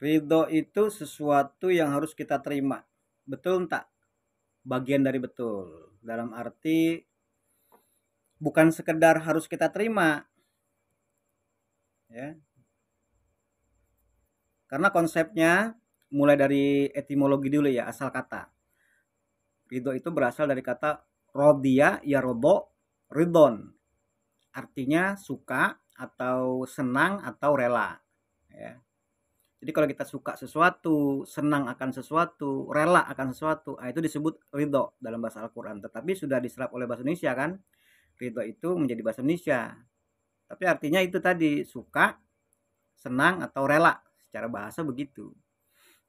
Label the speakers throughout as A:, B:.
A: Ridho itu sesuatu yang harus kita terima. Betul tak? Bagian dari betul. Dalam arti bukan sekedar harus kita terima, ya. Karena konsepnya mulai dari etimologi dulu ya, asal kata. Ridho itu berasal dari kata rodiya ya rodo ridon. Artinya suka atau senang atau rela, ya. Jadi kalau kita suka sesuatu, senang akan sesuatu, rela akan sesuatu, itu disebut ridho dalam bahasa Al-Quran. Tetapi sudah diserap oleh bahasa Indonesia kan, ridho itu menjadi bahasa Indonesia. Tapi artinya itu tadi, suka, senang, atau rela. Secara bahasa begitu.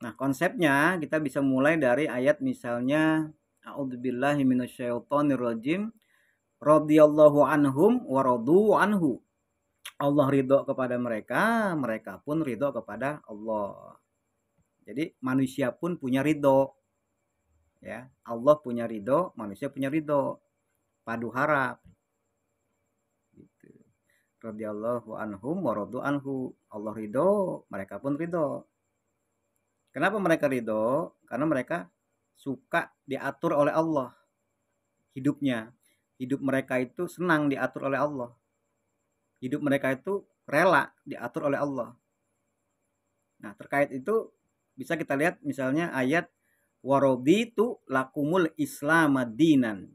A: Nah konsepnya kita bisa mulai dari ayat misalnya, A'udzubillahi minasyaitonirrajim, radhiyallahu anhum wa radu anhu. Allah ridho kepada mereka, mereka pun ridho kepada Allah. Jadi manusia pun punya ridho, ya. Allah punya ridho, manusia punya ridho. Padu harap. Gitu. Radhiyallahu anhum wa radu anhu. Allah ridho, mereka pun ridho. Kenapa mereka ridho? Karena mereka suka diatur oleh Allah hidupnya. Hidup mereka itu senang diatur oleh Allah. Hidup mereka itu rela diatur oleh Allah. Nah, terkait itu bisa kita lihat misalnya ayat waraditu lakumul islamadinan.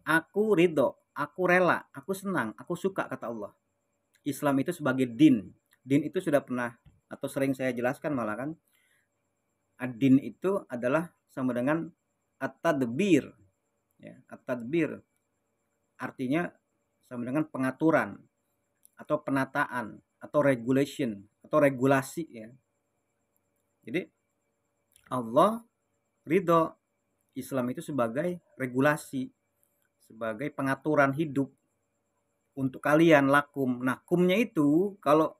A: Aku ridho, aku rela, aku senang, aku suka kata Allah. Islam itu sebagai din. Din itu sudah pernah atau sering saya jelaskan malah kan. Ad-din itu adalah sama dengan at-tadbir. Ya, at-tadbir artinya sama dengan pengaturan atau penataan atau regulation atau regulasi ya. Jadi Allah ridho Islam itu sebagai regulasi, sebagai pengaturan hidup untuk kalian lakum. Nah, kumnya itu kalau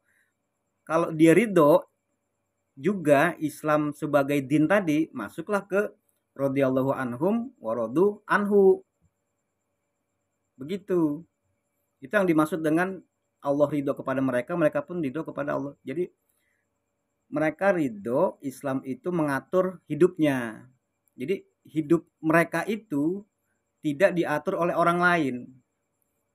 A: dia ridho juga Islam sebagai din tadi masuklah ke radhiyallahu anhum wa radu anhu. Begitu. Itu yang dimaksud dengan Allah ridho kepada mereka, mereka pun ridho kepada Allah. Jadi mereka ridho Islam itu mengatur hidupnya. Jadi hidup mereka itu tidak diatur oleh orang lain,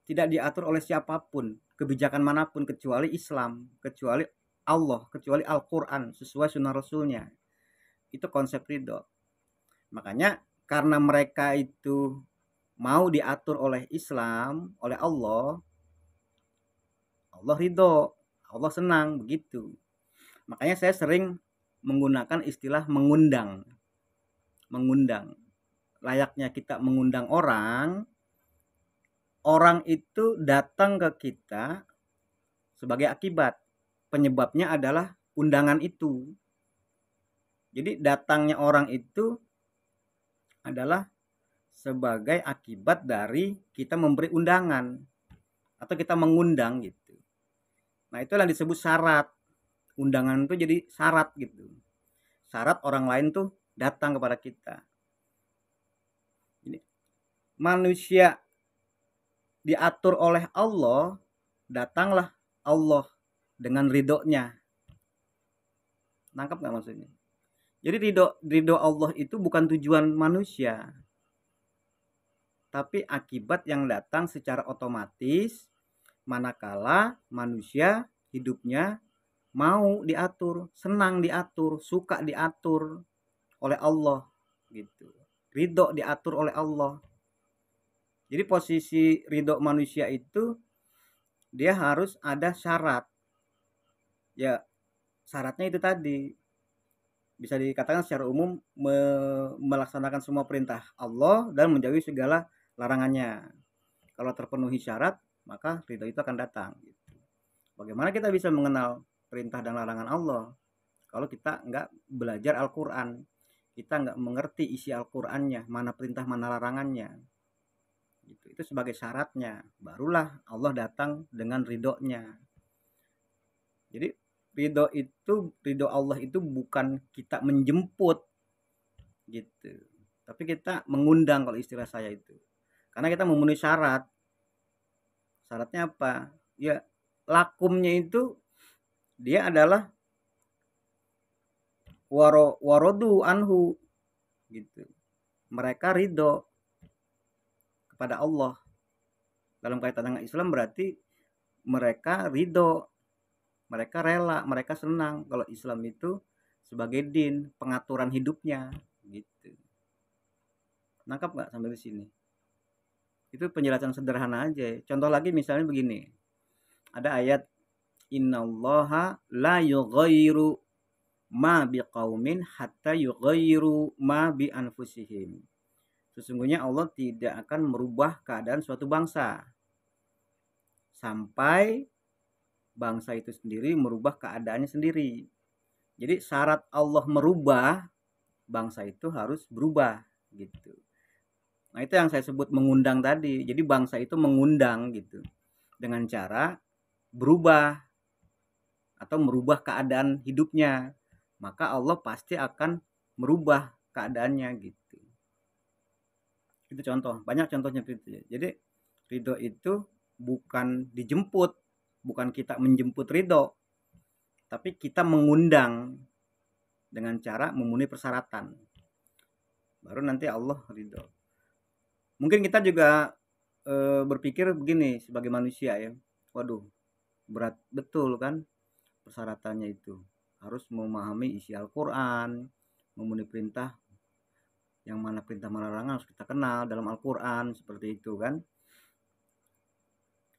A: tidak diatur oleh siapapun, kebijakan manapun kecuali Islam, kecuali Allah, kecuali Al-Quran sesuai sunnah Rasulnya. Itu konsep ridho. Makanya karena mereka itu mau diatur oleh Islam, oleh Allah, Allah ridho, Allah senang begitu. Makanya saya sering menggunakan istilah mengundang. Mengundang. Layaknya kita mengundang orang, orang itu datang ke kita sebagai akibat. Penyebabnya adalah undangan itu. Jadi datangnya orang itu adalah sebagai akibat dari kita memberi undangan atau kita mengundang gitu. Nah, itulah disebut syarat. Undangan itu jadi syarat gitu. Syarat orang lain tuh datang kepada kita. Ini manusia diatur oleh Allah, datanglah Allah dengan ridhonya. Nangkap nggak maksudnya? Jadi ridho Allah itu bukan tujuan manusia, tapi akibat yang datang secara otomatis manakala manusia hidupnya mau diatur, senang diatur, suka diatur oleh Allah gitu. Ridho diatur oleh Allah. Jadi posisi ridho manusia itu dia harus ada syarat. Ya, syaratnya itu tadi. Bisa dikatakan secara umum melaksanakan semua perintah Allah dan menjauhi segala larangannya. Kalau terpenuhi syarat, maka ridho itu akan datang. Bagaimana kita bisa mengenal perintah dan larangan Allah? Kalau kita nggak belajar Al-Quran, kita nggak mengerti isi Al-Qurannya, mana perintah, mana larangannya. Itu sebagai syaratnya. Barulah Allah datang dengan ridhonya. Jadi ridho Allah itu bukan kita menjemput gitu, tapi kita mengundang kalau istilah saya itu. Karena kita memenuhi syarat. Syaratnya apa? Ya lakumnya itu dia adalah warodu anhu gitu. Mereka ridho kepada Allah. Dalam kaitan dengan Islam berarti mereka ridho, mereka rela, mereka senang kalau Islam itu sebagai din, pengaturan hidupnya gitu. Nangkap nggak sampai di sini? Itu penjelasan sederhana aja. Contoh lagi misalnya begini. Ada ayat innallaha la yughayyiru ma biqaumin hatta yughayyiru ma bi anfusihim. Sesungguhnya Allah tidak akan merubah keadaan suatu bangsa sampai bangsa itu sendiri merubah keadaannya sendiri. Jadi syarat Allah merubah, bangsa itu harus berubah gitu. Nah, itu yang saya sebut mengundang tadi. Jadi bangsa itu mengundang gitu dengan cara berubah atau merubah keadaan hidupnya. Maka Allah pasti akan merubah keadaannya gitu. Itu contoh, banyak contohnya itu. Jadi ridho itu bukan dijemput, bukan kita menjemput ridho, tapi kita mengundang dengan cara memenuhi persyaratan. Baru nanti Allah ridho. Mungkin kita juga berpikir begini sebagai manusia ya, waduh berat betul kan persyaratannya itu. Harus memahami isi Al-Quran, memenuhi perintah, yang mana perintah mana larangan harus kita kenal dalam Al-Quran, seperti itu kan.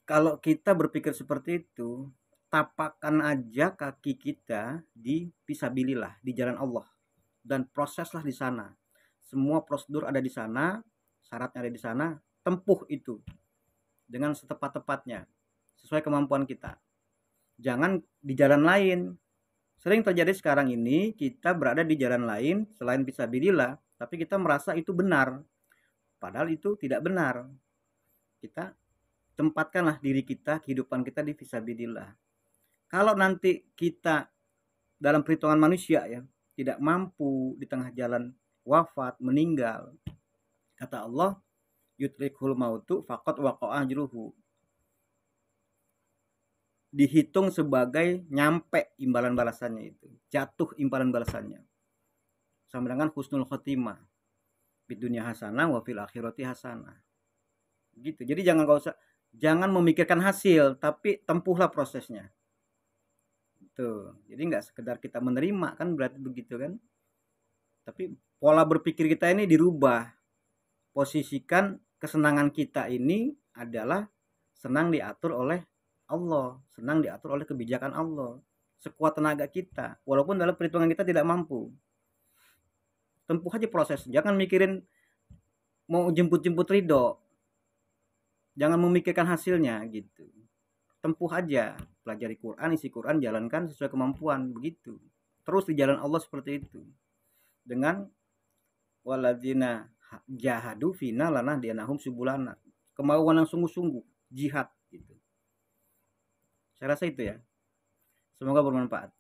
A: Kalau kita berpikir seperti itu, tapakkan aja kaki kita di fisabilillah, di jalan Allah, dan proseslah di sana. Semua prosedur ada di sana, syaratnya ada di sana, tempuh itu dengan setepat-tepatnya, sesuai kemampuan kita. Jangan di jalan lain. Sering terjadi sekarang ini, kita berada di jalan lain selain fisabilillah, tapi kita merasa itu benar, padahal itu tidak benar. Kita tempatkanlah diri kita, kehidupan kita di fisabilillah. Kalau nanti kita dalam perhitungan manusia ya, tidak mampu di tengah jalan wafat, meninggal, kata Allah, yutrikul mautu faqad waqa'a ajruhu. Dihitung sebagai nyampe imbalan balasannya itu, jatuh imbalan balasannya. Sama dengan husnul khotimah. Di dunia hasanah wa fil akhirati hasanah. Gitu. Jadi jangan memikirkan hasil, tapi tempuhlah prosesnya. Tuh. Jadi nggak sekedar kita menerima kan berarti begitu kan. Tapi pola berpikir kita ini dirubah. Posisikan kesenangan kita ini adalah senang diatur oleh Allah, senang diatur oleh kebijakan Allah, sekuat tenaga kita, walaupun dalam perhitungan kita tidak mampu. Tempuh aja proses, jangan mikirin mau jemput-jemput ridho, jangan memikirkan hasilnya gitu. Tempuh aja, pelajari Quran, isi Quran, jalankan sesuai kemampuan, begitu. Terus di jalan Allah seperti itu. Dengan waladzina jahadu fina lana dianahum subulana, kemauan yang sungguh-sungguh, jihad gitu. Saya rasa itu ya. Semoga bermanfaat.